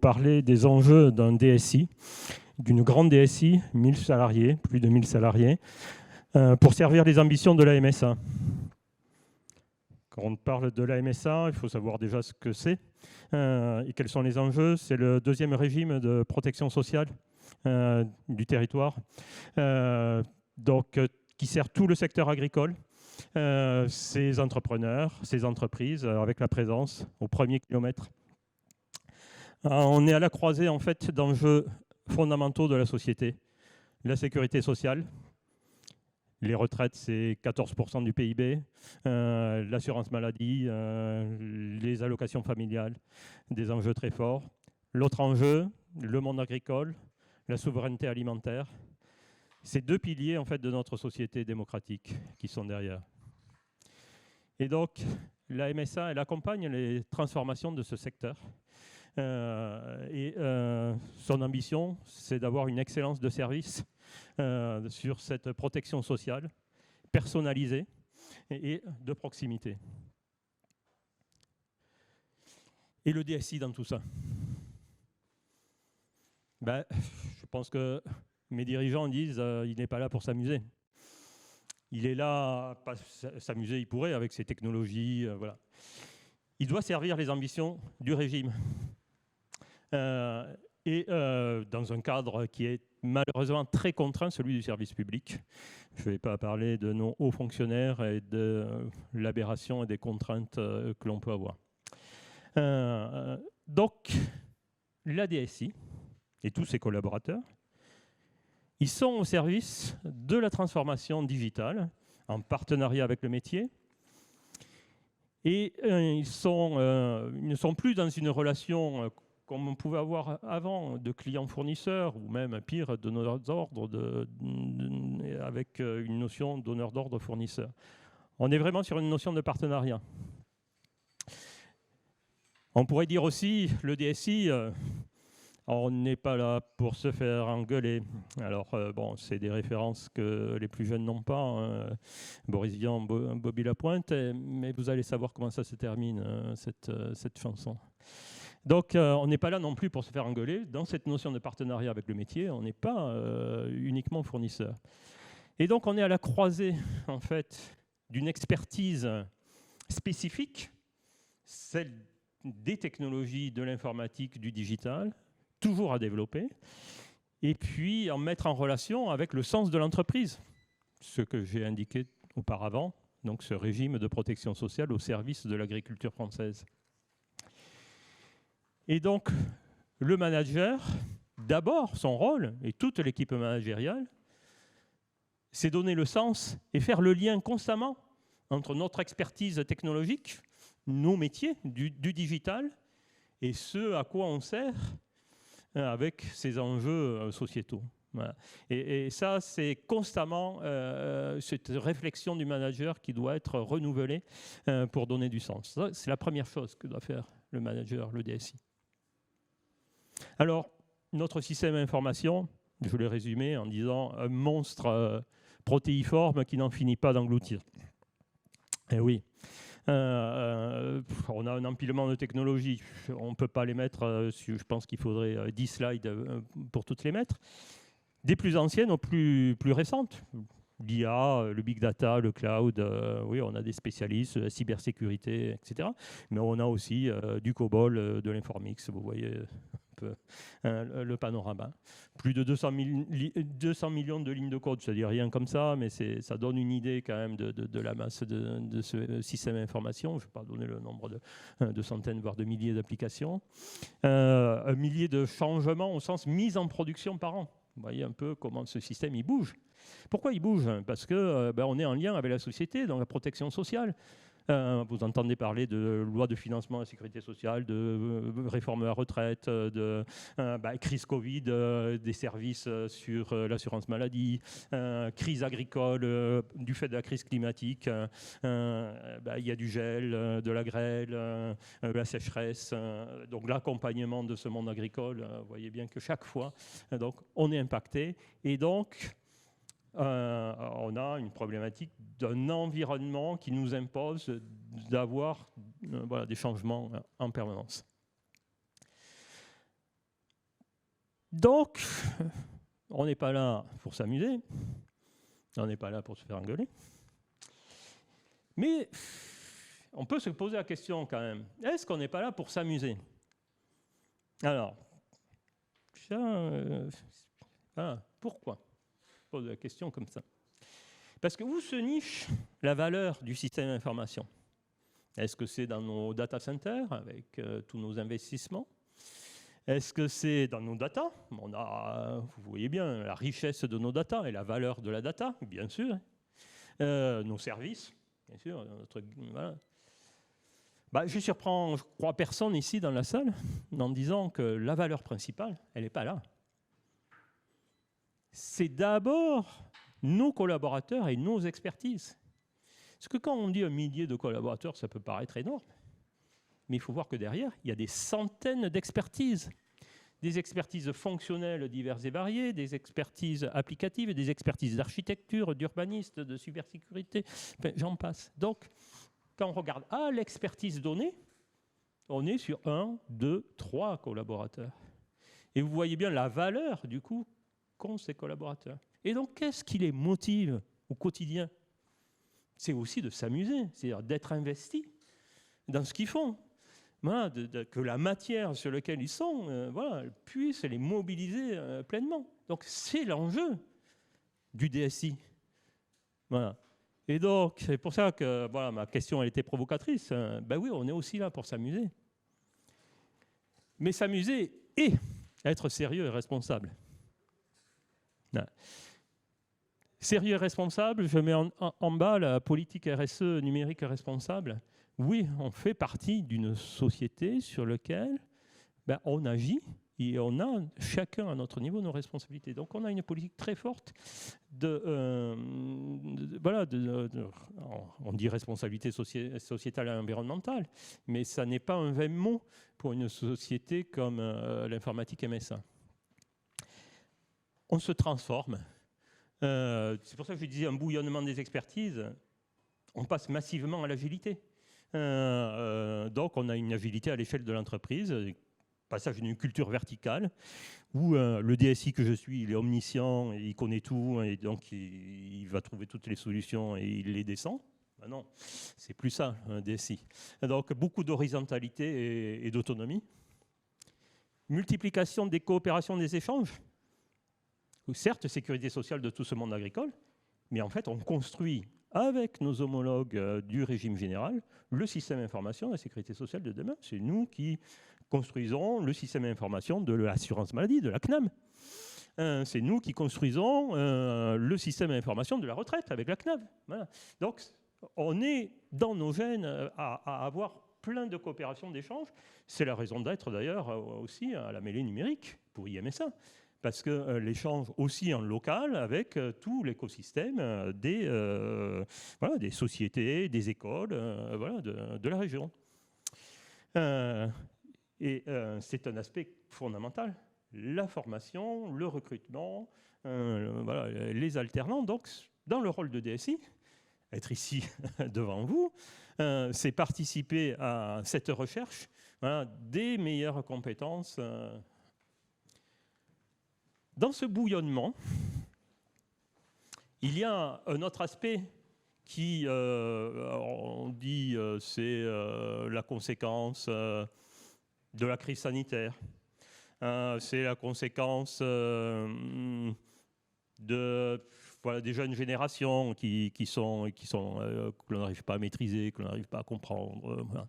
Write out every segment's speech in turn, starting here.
parler des enjeux d'un DSI, d'une grande DSI, 1000 salariés, plus de 1000 salariés, pour servir les ambitions de la MSA. Quand on parle de la MSA, il faut savoir déjà ce que c'est et quels sont les enjeux. C'est le deuxième régime de protection sociale du territoire, qui sert tout le secteur agricole, ses entrepreneurs, ses entreprises, avec la présence au premier kilomètre. On est à la croisée en fait d'enjeux fondamentaux de la société. La sécurité sociale, les retraites, c'est 14% du PIB, l'assurance maladie, les allocations familiales, des enjeux très forts. L'autre enjeu, le monde agricole, la souveraineté alimentaire. C'est deux piliers en fait, de notre société démocratique qui sont derrière. Et donc, la MSA, elle accompagne les transformations de ce secteur. Son ambition, c'est d'avoir une excellence de service sur cette protection sociale personnalisée et de proximité. Et le DSI dans tout ça, je pense que mes dirigeants disent il n'est pas là pour s'amuser. Il est là, pas s'amuser, il pourrait avec ses technologies, voilà. Il doit servir les ambitions du régime. Dans un cadre qui est malheureusement très contraint, celui du service public. Je ne vais pas parler de nos hauts fonctionnaires et de l'aberration et des contraintes que l'on peut avoir. Donc, la DSI et tous ses collaborateurs, ils sont au service de la transformation digitale en partenariat avec le métier. Et ils ne sont plus dans une relation comme on pouvait avoir avant de clients-fournisseurs ou même pire donneurs d'ordre avec une notion donneur d'ordre fournisseur. On est vraiment sur une notion de partenariat. On pourrait dire aussi le DSI, on n'est pas là pour se faire engueuler. Alors bon, c'est des références que les plus jeunes n'ont pas, hein. Boris Vian, Bobby Lapointe, mais vous allez savoir comment ça se termine cette chanson. Donc, on n'est pas là non plus pour se faire engueuler. Dans cette notion de partenariat avec le métier, on n'est pas uniquement fournisseur. Et donc, on est à la croisée, en fait, d'une expertise spécifique, celle des technologies, de l'informatique, du digital, toujours à développer, et puis en mettre en relation avec le sens de l'entreprise, ce que j'ai indiqué auparavant, donc ce régime de protection sociale au service de l'agriculture française. Et donc, le manager, d'abord, son rôle, et toute l'équipe managériale, c'est donner le sens et faire le lien constamment entre notre expertise technologique, nos métiers du digital, et ce à quoi on sert avec ces enjeux sociétaux. Voilà. Et ça, c'est constamment cette réflexion du manager qui doit être renouvelée pour donner du sens. Ça, c'est la première chose que doit faire le manager, le DSI. Alors, notre système d'information, je l'ai résumé en disant un monstre protéiforme qui n'en finit pas d'engloutir. Eh oui, on a un empilement de technologies, on ne peut pas les mettre, je pense qu'il faudrait 10 slides pour toutes les mettre. Des plus anciennes aux plus récentes. L'IA, le big data, le cloud, oui, on a des spécialistes, la cybersécurité, etc. Mais on a aussi du COBOL, de l'Informix, vous voyez un peu le panorama. Plus de 200 millions de lignes de code, ça ne dit rien comme ça, mais ça donne une idée quand même de la masse de ce système d'information. Je ne vais pas donner le nombre de centaines, voire de milliers d'applications. Un millier de changements au sens mise en production par an. Vous voyez un peu comment ce système il bouge. Pourquoi il bouge? Parce que on est en lien avec la société, dans la protection sociale. Vous entendez parler de loi de financement de la sécurité sociale, de réforme de la retraite, de crise Covid, des services sur l'assurance maladie, crise agricole du fait de la crise climatique. Il y a du gel, de la grêle, la sécheresse. Donc l'accompagnement de ce monde agricole, vous voyez bien que chaque fois, donc, on est impacté. Et donc, on a une problématique d'un environnement qui nous impose d'avoir des changements en permanence. Donc, on n'est pas là pour s'amuser, on n'est pas là pour se faire engueuler. Mais on peut se poser la question quand même, est-ce qu'on n'est pas là pour s'amuser? Alors, pourquoi je pose la question comme ça? Parce que où se niche la valeur du système d'information? Est-ce que c'est dans nos data centers avec tous nos investissements? Est-ce que c'est dans nos data? On a, vous voyez bien, la richesse de nos data et la valeur de la data, bien sûr. Nos services, bien sûr. Voilà. Je surprends, je crois, personne ici dans la salle en disant que la valeur principale, elle n'est pas là. C'est d'abord nos collaborateurs et nos expertises. Parce que quand on dit 1 millier de collaborateurs, ça peut paraître énorme. Mais il faut voir que derrière, il y a des centaines d'expertises. Des expertises fonctionnelles diverses et variées, des expertises applicatives, des expertises d'architecture, d'urbanistes, de cybersécurité, enfin, j'en passe. Donc, quand on regarde l'expertise donnée, on est sur 1, 2, 3 collaborateurs. Et vous voyez bien la valeur, du coup, qu'ont ces collaborateurs. Et donc, qu'est-ce qui les motive au quotidien? C'est aussi de s'amuser, c'est-à-dire d'être investi dans ce qu'ils font. Voilà, que la matière sur laquelle ils sont puisse les mobiliser pleinement. Donc c'est l'enjeu du DSI. Voilà. Et donc c'est pour ça que ma question elle était provocatrice. Oui, on est aussi là pour s'amuser. Mais s'amuser et être sérieux et responsable. Voilà. Sérieux et responsable, je mets en bas la politique RSE numérique responsable. Oui, on fait partie d'une société sur laquelle on agit et on a chacun à notre niveau nos responsabilités. Donc on a une politique très forte on dit responsabilité sociétale et environnementale, mais ça n'est pas un vain mot pour une société comme l'informatique MSA. On se transforme. C'est pour ça que je disais un bouillonnement des expertises. On passe massivement à l'agilité. Donc on a une agilité à l'échelle de l'entreprise, passage d'une culture verticale où le DSI que je suis, il est omniscient, il connaît tout et donc il va trouver toutes les solutions et il les descend. Ben non, c'est plus ça un DSI. Donc beaucoup d'horizontalité et d'autonomie. Multiplication des coopérations, des échanges. Certes, sécurité sociale de tout ce monde agricole, mais en fait on construit avec nos homologues du régime général, le système d'information de la sécurité sociale de demain. C'est nous qui construisons le système d'information de l'assurance maladie, de la CNAM. C'est nous qui construisons le système d'information de la retraite avec la CNAM. Voilà. Donc, on est dans nos gènes à avoir plein de coopérations, d'échanges. C'est la raison d'être d'ailleurs aussi à la mêlée numérique pour IMSA. Parce que l'échange aussi en local avec tout l'écosystème des sociétés, des écoles de la région. C'est un aspect fondamental. La formation, le recrutement, les alternants. Donc, dans le rôle de DSI, être ici devant vous, c'est participer à cette recherche des meilleures compétences. Dans ce bouillonnement, il y a un autre aspect qui, on dit, c'est la conséquence de la crise sanitaire. C'est la conséquence de des jeunes générations que l'on n'arrive pas à maîtriser, que l'on n'arrive pas à comprendre. Voilà.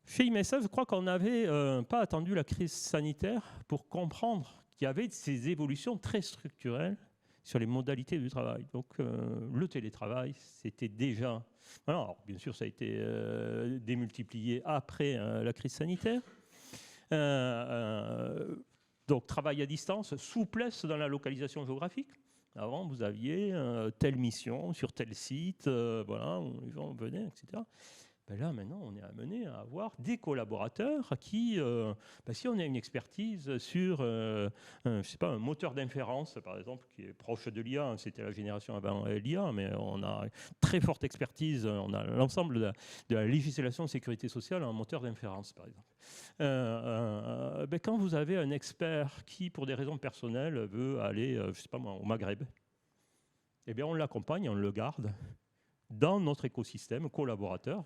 Chez IMSA, je crois qu'on n'avait pas attendu la crise sanitaire pour comprendre qu'il y avait ces évolutions très structurelles sur les modalités du travail. Donc le télétravail, c'était déjà... Alors, bien sûr, ça a été démultiplié après la crise sanitaire. Donc travail à distance, souplesse dans la localisation géographique. Avant, vous aviez telle mission sur tel site, les gens venaient, etc. Ben là, maintenant, on est amené à avoir des collaborateurs qui, si on a une expertise sur je sais pas, un moteur d'inférence, par exemple, qui est proche de l'IA, hein, c'était la génération avant l'IA, mais on a très forte expertise, on a l'ensemble de la législation de sécurité sociale en moteur d'inférence, par exemple. Quand vous avez un expert qui, pour des raisons personnelles, veut aller, je sais pas moi, au Maghreb, eh bien, on l'accompagne, on le garde dans notre écosystème collaborateur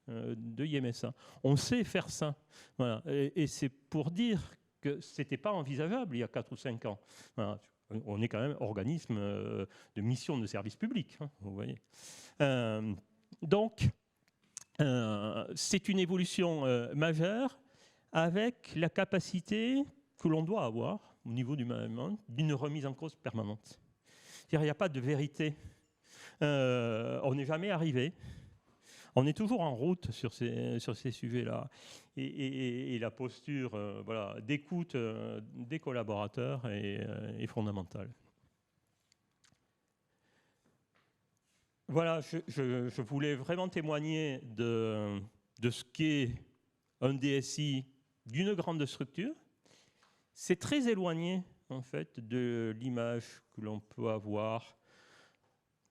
de IMSA. On sait faire ça. Voilà. Et c'est pour dire que ce n'était pas envisageable il y a 4 ou 5 ans. Voilà. On est quand même organisme de mission de service public, hein, vous voyez. Donc, c'est une évolution majeure avec la capacité que l'on doit avoir au niveau du management d'une remise en cause permanente. C'est-à-dire, il n'y a pas de vérité. On n'est jamais arrivé. On est toujours en route sur ces sujets-là. Et la posture d'écoute des collaborateurs est fondamentale. Voilà, je voulais vraiment témoigner de ce qu'est un DSI d'une grande structure. C'est très éloigné, en fait, de l'image que l'on peut avoir.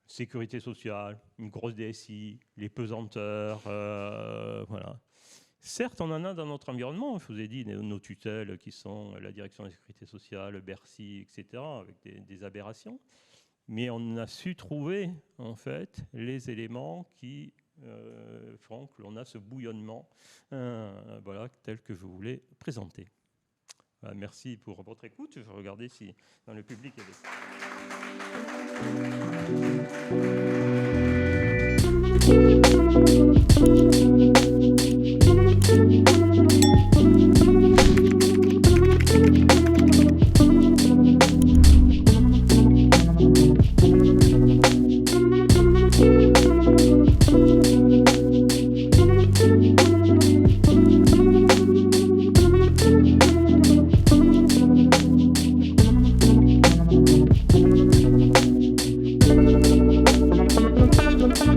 Sécurité sociale, une grosse DSI, les pesanteurs, voilà. Certes, on en a dans notre environnement, je vous ai dit, nos tutelles qui sont la direction de la sécurité sociale, Bercy, etc., avec des aberrations. Mais on a su trouver, en fait, les éléments qui font que l'on a ce bouillonnement, voilà, tel que je voulais présenter. Voilà, merci pour votre écoute. Je vais regarder si dans le public il y a des...